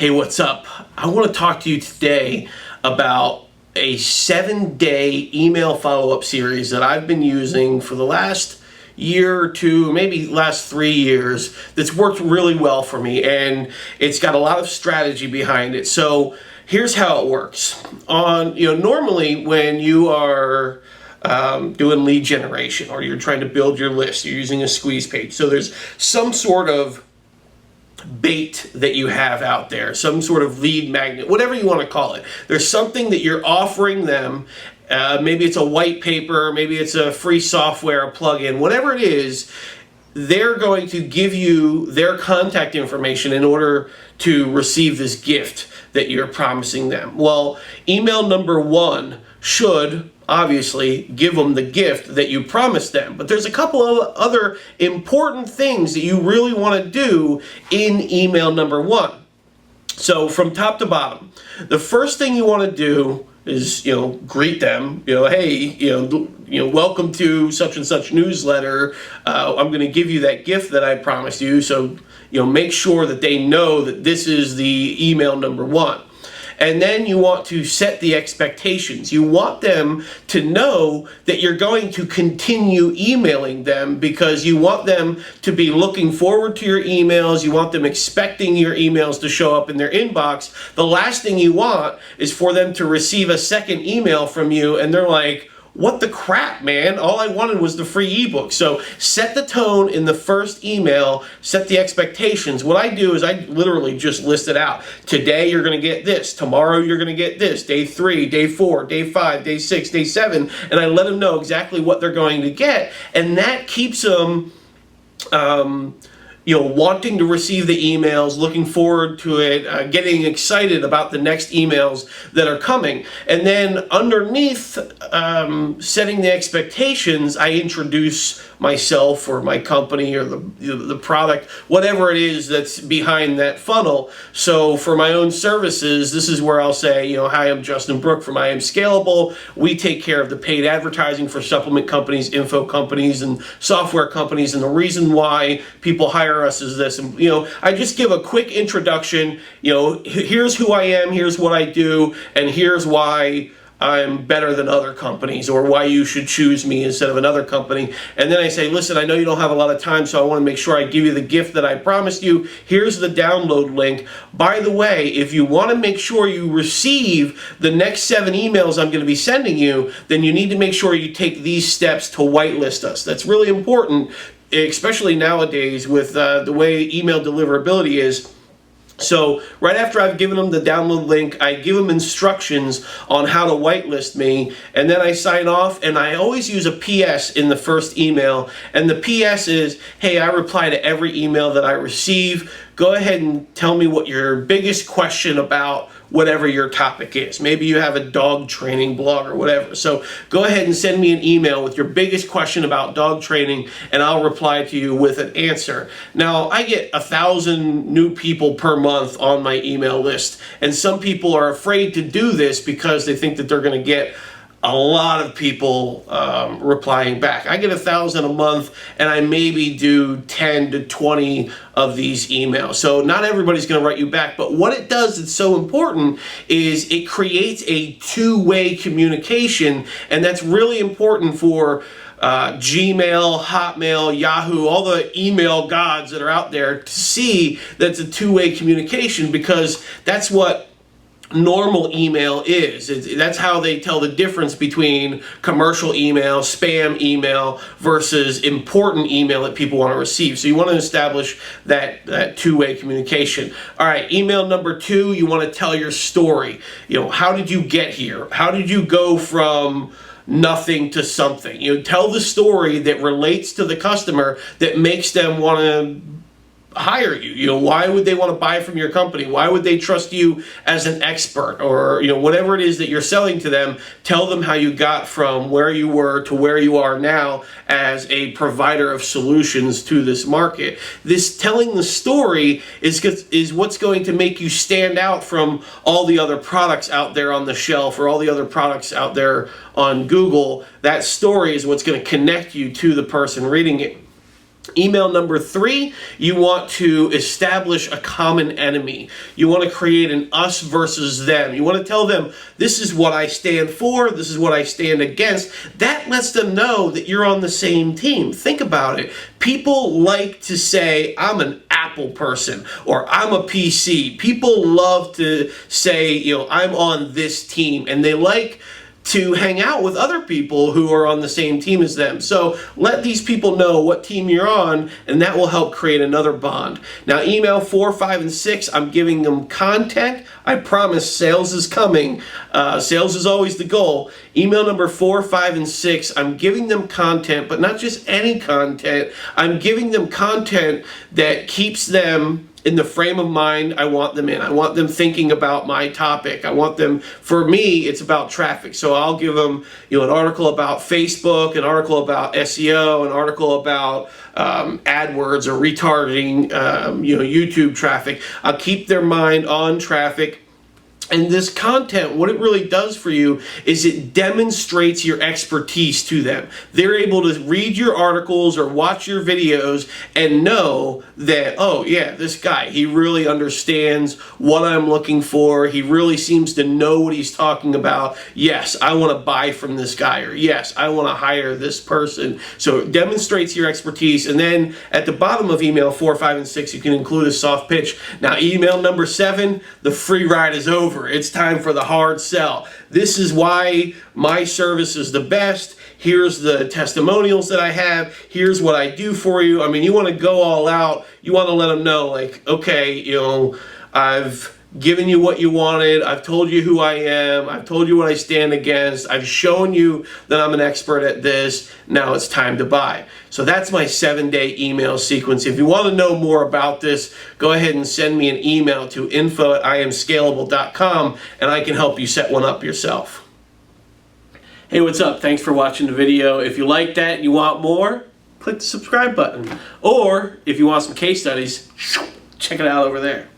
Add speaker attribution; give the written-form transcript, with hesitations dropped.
Speaker 1: Hey, what's up? I want to talk to you today about a 7-day email follow-up series that I've been using for the last year or two, maybe last 3 years, that's worked really well for me, and it's got a lot of strategy behind it. So here's how it works. Normally when you are doing lead generation or you're trying to build your list, you're using a squeeze page. So there's some sort of bait that you have out there, some sort of lead magnet, whatever you want to call it. There's something that you're offering them. Maybe it's a white paper, maybe it's a free software, a plugin, whatever it is. They're going to give you their contact information in order to receive this gift that you're promising them. Well, email number one should obviously give them the gift that you promised them. But there's a couple of other important things that you really want to do in email number one. So from top to bottom, the first thing you want to do is, greet them, hey, welcome to such and such newsletter. I'm going to give you that gift that I promised you. So, make sure that they know that this is the email number one. And then you want to set the expectations. You want them to know that you're going to continue emailing them because you want them to be looking forward to your emails. You want them expecting your emails to show up in their inbox. The last thing you want is for them to receive a second email from you and they're like, what the crap, man? All I wanted was the free ebook. So set the tone in the first email, set the expectations. What I do is I literally just list it out. Today you're going to get this. Tomorrow you're going to get this. Day 3, day 4, day 5, day 6, day 7. And I let them know exactly what they're going to get. And that keeps them wanting to receive the emails, looking forward to it, getting excited about the next emails that are coming. And then underneath setting the expectations, I introduce myself or my company or the product, whatever it is that's behind that funnel. So for my own services, this is where I'll say, hi, I'm Justin Brooke from I Am Scalable. We take care of the paid advertising for supplement companies, info companies, and software companies. And the reason why people hire us is this. And, I just give a quick introduction. Here's who I am, here's what I do, and here's why I'm better than other companies, or why you should choose me instead of another company. And then I say, listen, I know you don't have a lot of time, so I want to make sure I give you the gift that I promised you. Here's the download link. By the way, if you want to make sure you receive the next 7 emails I'm going to be sending you, then you need to make sure you take these steps to whitelist us. That's really important, especially nowadays with the way email deliverability is. So right after I've given them the download link, I give them instructions on how to whitelist me, and then I sign off, and I always use a PS in the first email, and the PS is, hey, I reply to every email that I receive. Go ahead and tell me what your biggest question about whatever your topic is. Maybe you have a dog training blog or whatever. So go ahead and send me an email with your biggest question about dog training, and I'll reply to you with an answer. Now, I get 1,000 new people per month on my email list, and some people are afraid to do this because they think that they're going to get a lot of people replying back. I get 1,000 a month, and I maybe do 10 to 20 of these emails. So not everybody's going to write you back, but what it does that's so important is it creates a two-way communication, and that's really important for Gmail, Hotmail, Yahoo, all the email gods that are out there to see that it's a two-way communication, because that's what normal email is. That's how they tell the difference between commercial email, spam email, versus important email that people want to receive. So you want to establish that two-way communication. All right, email number 2, you want to tell your story. How did you get here? How did you go from nothing to something? Tell the story that relates to the customer that makes them want to hire you. Why would they want to buy from your company? Why would they trust you as an expert? Or whatever it is that you're selling to them, tell them how you got from where you were to where you are now as a provider of solutions to this market. This telling the story is what's going to make you stand out from all the other products out there on the shelf, or all the other products out there on Google. That story is what's going to connect you to the person reading it. Email number 3, you want to establish a common enemy. You want to create an us versus them. You want to tell them, this is what I stand for, this is what I stand against. That lets them know that you're on the same team. Think about it. People like to say, I'm an Apple person, or I'm a PC. People love to say, you know, I'm on this team, and they like to hang out with other people who are on the same team as them. So let these people know what team you're on, and that will help create another bond. Now, email 4, 5, and 6, I'm giving them content. I promise sales is coming. Sales is always the goal. Email number 4, 5, and 6, I'm giving them content, but not just any content. I'm giving them content that keeps them in the frame of mind I want them in. I want them thinking about my topic. I want them, for me, it's about traffic. So I'll give them, you know, an article about Facebook, an article about SEO, an article about AdWords or retargeting, you know, YouTube traffic. I'll keep their mind on traffic. And this content, what it really does for you is it demonstrates your expertise to them. They're able to read your articles or watch your videos and know that, oh yeah, this guy, he really understands what I'm looking for. He really seems to know what he's talking about. Yes, I want to buy from this guy, or yes, I want to hire this person. So it demonstrates your expertise. And then at the bottom of email 4, 5, and 6, you can include a soft pitch. Now, email number 7, the free ride is over. It's time for the hard sell. This is why my service is the best. Here's the testimonials that I have. Here's what I do for you. I mean, you want to go all out. You want to let them know, like, okay, you know, I've given you what you wanted. I've told you who I am. I've told you what I stand against. I've shown you that I'm an expert at this. Now it's time to buy. So that's my 7-day email sequence. If you want to know more about this, go ahead and send me an email to info@iamscalable.com, and I can help you set one up yourself. Hey, what's up? Thanks for watching the video. If you like that and you want more, click the subscribe button. Or if you want some case studies, check it out over there.